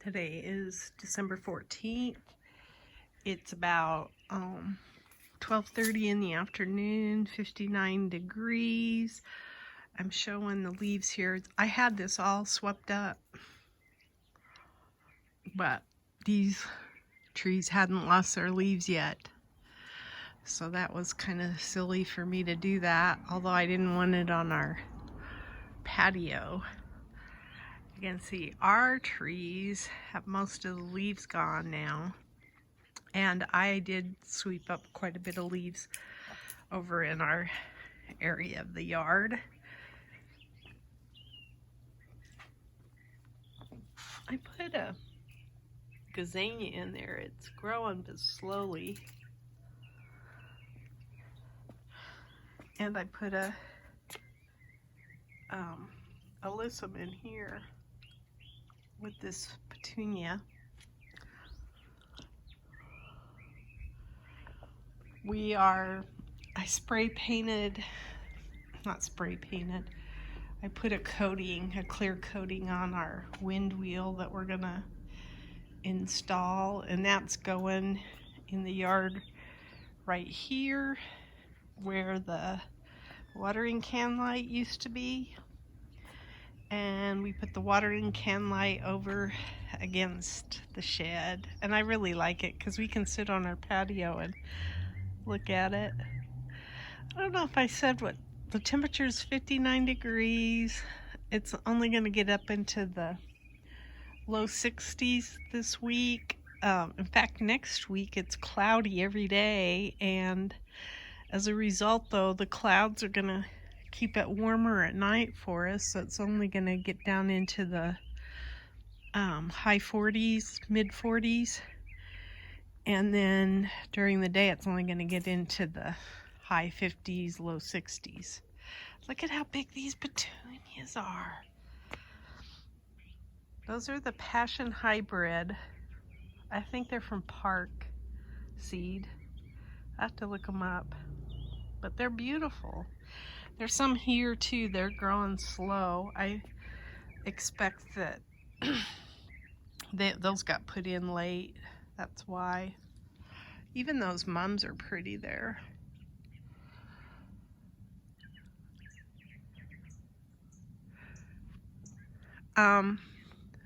Today is December 14th. It's about 12:30 in the afternoon, 59 degrees. I'm showing the leaves here. I had this all swept up, but these trees hadn't lost their leaves yet. So that was kind of silly for me to do that, although I didn't want it on our patio. You can see our trees have most of the leaves gone now. And I did sweep up quite a bit of leaves over in our area of the yard. I put a gazania in there. It's growing but slowly. And I put a alyssum in here with this petunia. I put a clear coating on our wind wheel that we're gonna install, and that's going in the yard right here where the watering can light used to be. And we put the watering can light over against the shed, and I really like it because we can sit on our patio and look at it. I don't know if I said what the temperature is. 59 degrees. It's only going to get up into the low 60s this week. In fact, next week it's cloudy every day, and as a result though, the clouds are going to keep it warmer at night for us, so it's only going to get down into the high 40s, mid 40s, and then during the day it's only going to get into the high 50s, low 60s. Look at how big these petunias are. Those are the Passion Hybrid. I think they're from Park Seed. I have to look them up, but they're beautiful. There's some here too. They're growing slow. I expect that those got put in late. That's why. Even those mums are pretty there.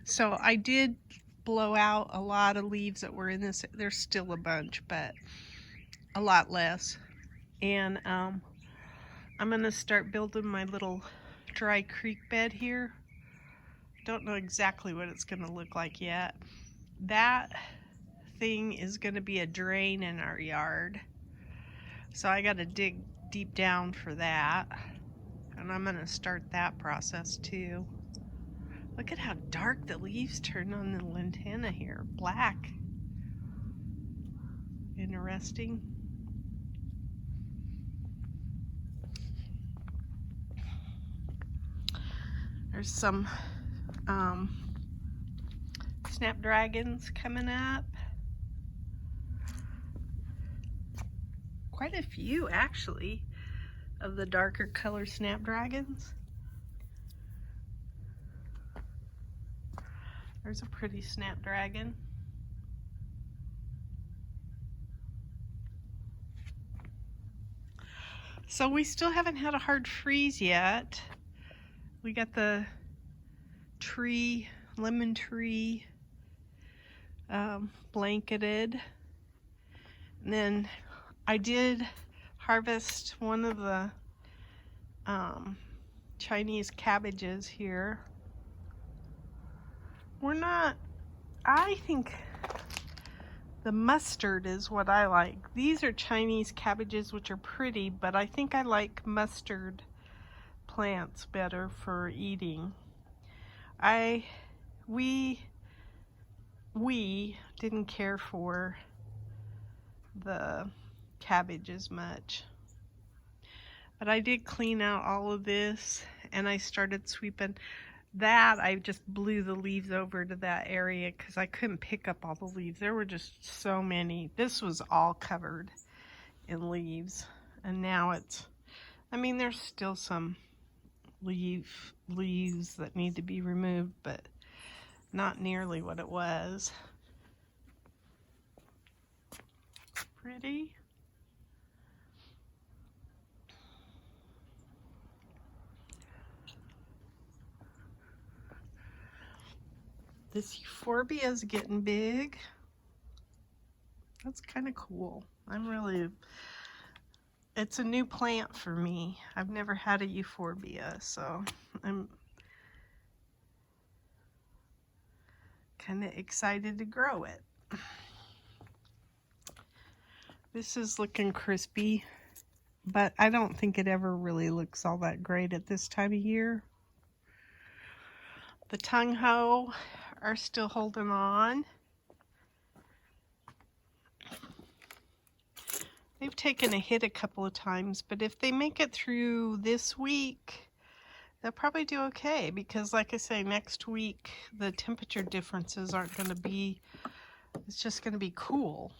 So I did blow out a lot of leaves that were in this. There's still a bunch, but a lot less. And I'm gonna start building my little dry creek bed here. Don't know exactly what it's gonna look like yet. That thing is gonna be a drain in our yard, so I gotta dig deep down for that, and I'm gonna start that process too. Look at how dark the leaves turn on the lantana here. Black. Interesting. There's some snapdragons coming up. Quite a few actually of the darker color snapdragons. There's a pretty snapdragon. So we still haven't had a hard freeze yet. We got the tree, lemon tree, blanketed. And then I did harvest one of the Chinese cabbages here. I think the mustard is what I like. These are Chinese cabbages, which are pretty, but I think I like mustard plants better for eating. We didn't care for the cabbage as much, but I did clean out all of this, and I started sweeping that. I just blew the leaves over to that area because I couldn't pick up all the leaves. There were just so many. This was all covered in leaves, and now there's still some leaves that need to be removed, but not nearly what it was. Pretty. This euphorbia is getting big. That's kind of cool. It's a new plant for me. I've never had a euphorbia, so I'm kind of excited to grow it. This is looking crispy, but I don't think it ever really looks all that great at this time of year. The tung ho are still holding on. They've taken a hit a couple of times, but if they make it through this week, they'll probably do okay, because like I say, next week the temperature differences aren't going to be, it's just going to be cool,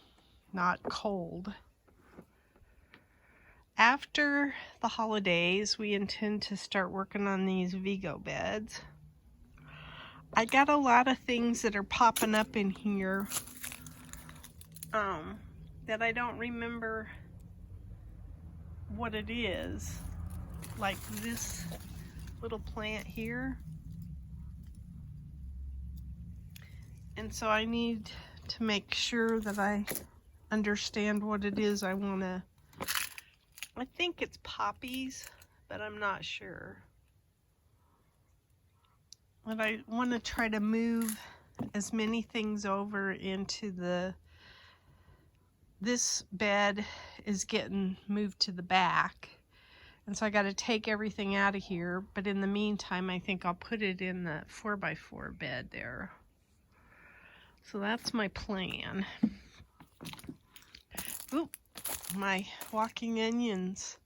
not cold. After the holidays, we intend to start working on these Vego beds. I got a lot of things that are popping up in here that I don't remember what it is. Like this little plant here. And so I need to make sure that I understand what it is I want to. I think it's poppies, but I'm not sure. But I want to try to move as many things over into this bed is getting moved to the back. And so I got to take everything out of here. But in the meantime, I think I'll put it in the 4x4 bed there. So that's my plan. Oop, my walking onions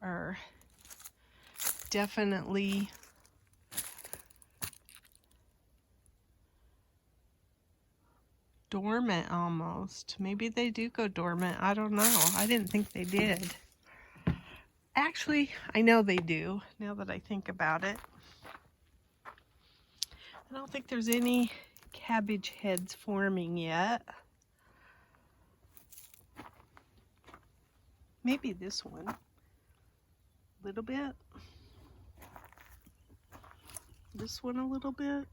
are definitely dormant almost. Maybe they do go dormant. I don't know. I didn't think they did. Actually, I know they do, now that I think about it. I don't think there's any cabbage heads forming yet. Maybe this one. A little bit. This one a little bit.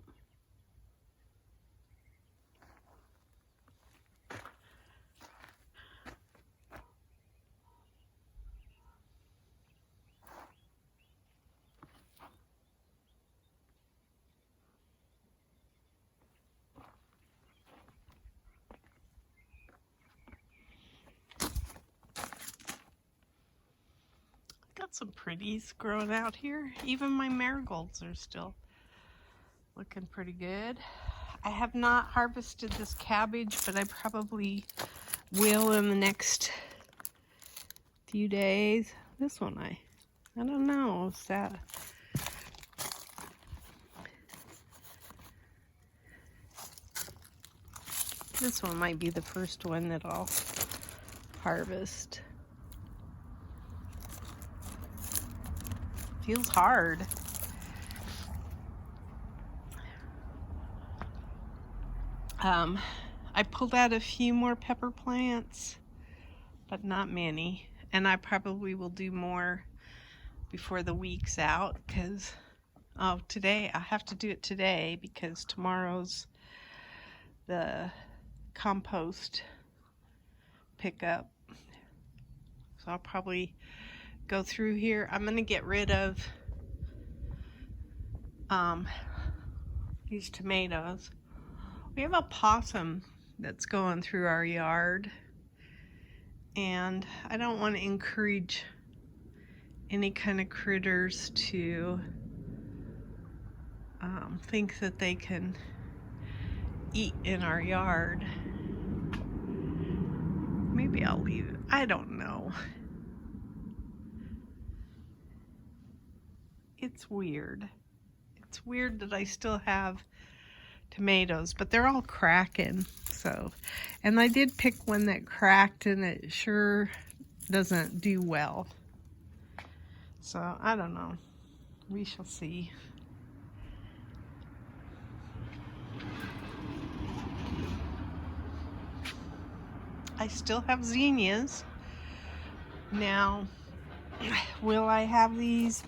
Got some pretties growing out here. Even my marigolds are still looking pretty good. I have not harvested this cabbage, but I probably will in the next few days. This one I don't know. Is that this one might be the first one that I'll harvest. Feels hard. I pulled out a few more pepper plants, but not many. And I probably will do more before the week's out, because today I have to do it today because tomorrow's the compost pickup. So I'll probably go through here. I'm going to get rid of these tomatoes. We have a possum that's going through our yard, and I don't want to encourage any kind of critters to think that they can eat in our yard. Maybe I'll leave it. I don't know. It's weird. It's weird that I still have tomatoes, but they're all cracking. So, and I did pick one that cracked, and it sure doesn't do well. So I don't know. We shall see. I still have zinnias. Now, will I have these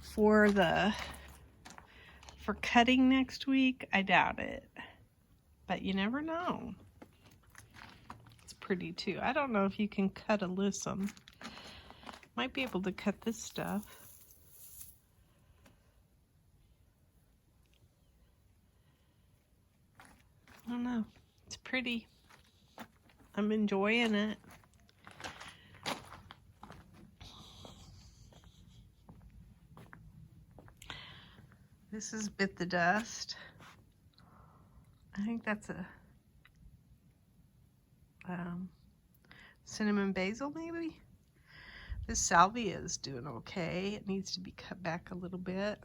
for cutting next week? I doubt it. But you never know. It's pretty too. I don't know if you can cut alyssum. Might be able to cut this stuff. I don't know. It's pretty. I'm enjoying it. This is Bit the Dust. I think that's a cinnamon basil maybe. This salvia is doing okay. It needs to be cut back a little bit.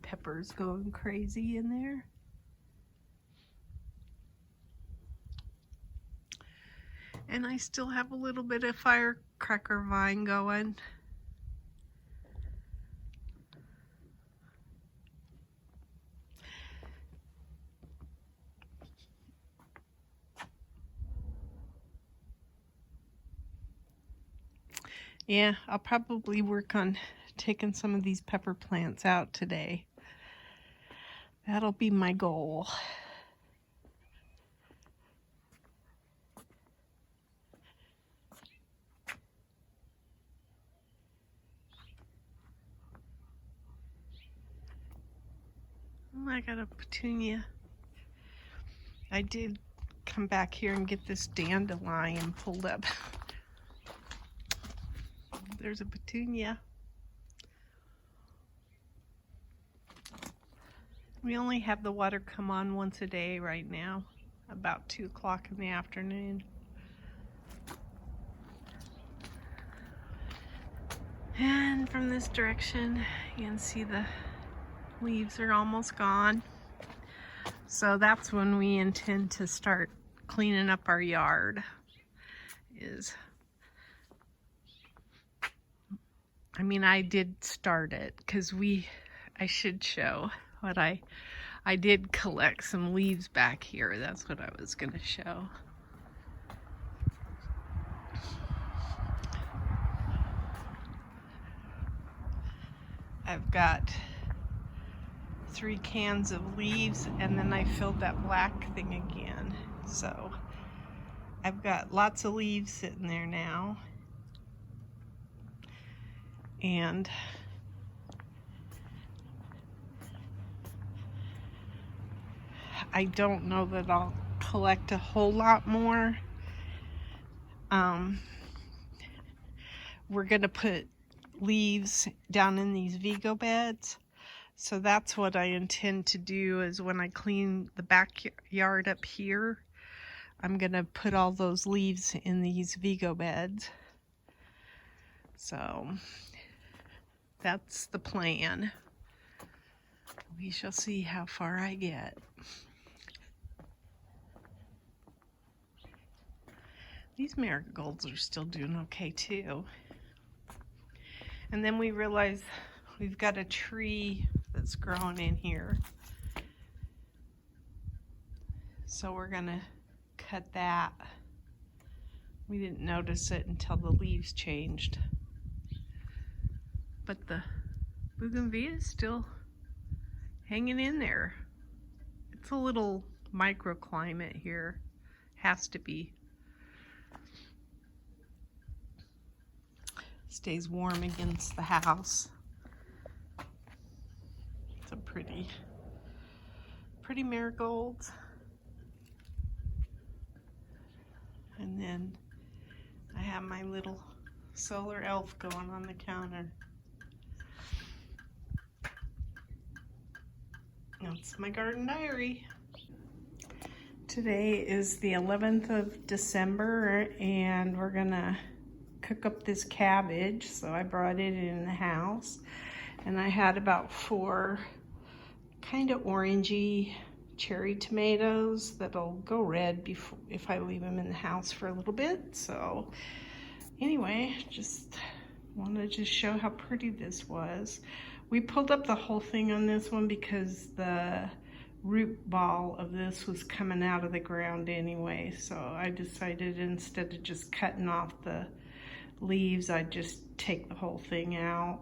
Pepper's going crazy in there. And I still have a little bit of firecracker vine going. Yeah, I'll probably work on taking some of these pepper plants out today. That'll be my goal. Oh, I got a petunia. I did come back here and get this dandelion pulled up. There's a petunia. We only have the water come on once a day right now, about 2 o'clock in the afternoon. And from this direction, you can see the leaves are almost gone. So that's when we intend to start cleaning up our yard. I did start it because I should show what I did collect some leaves back here. That's what I was going to show. I've got 3 cans of leaves, and then I filled that black thing again. So I've got lots of leaves sitting there now. And I don't know that I'll collect a whole lot more. We're gonna put leaves down in these Vego beds. So that's what I intend to do, is when I clean the backyard up here, I'm gonna put all those leaves in these Vego beds. So that's the plan. We shall see how far I get. These marigolds are still doing okay too. And then we realize we've got a tree that's growing in here. So we're gonna cut that. We didn't notice it until the leaves changed. But the bougainvillea is still hanging in there. It's a little microclimate here. Has to be. Stays warm against the house. It's a pretty marigolds. And then I have my little solar elf going on the counter. That's my garden diary. Today is the 11th of December, and we're gonna cook up this cabbage. So I brought it in the house, and I had about 4 kind of orangey cherry tomatoes that'll go red if I leave them in the house for a little bit. So anyway, just wanted to show how pretty this was. We pulled up the whole thing on this one because the root ball of this was coming out of the ground anyway, so I decided instead of just cutting off the leaves, I'd just take the whole thing out.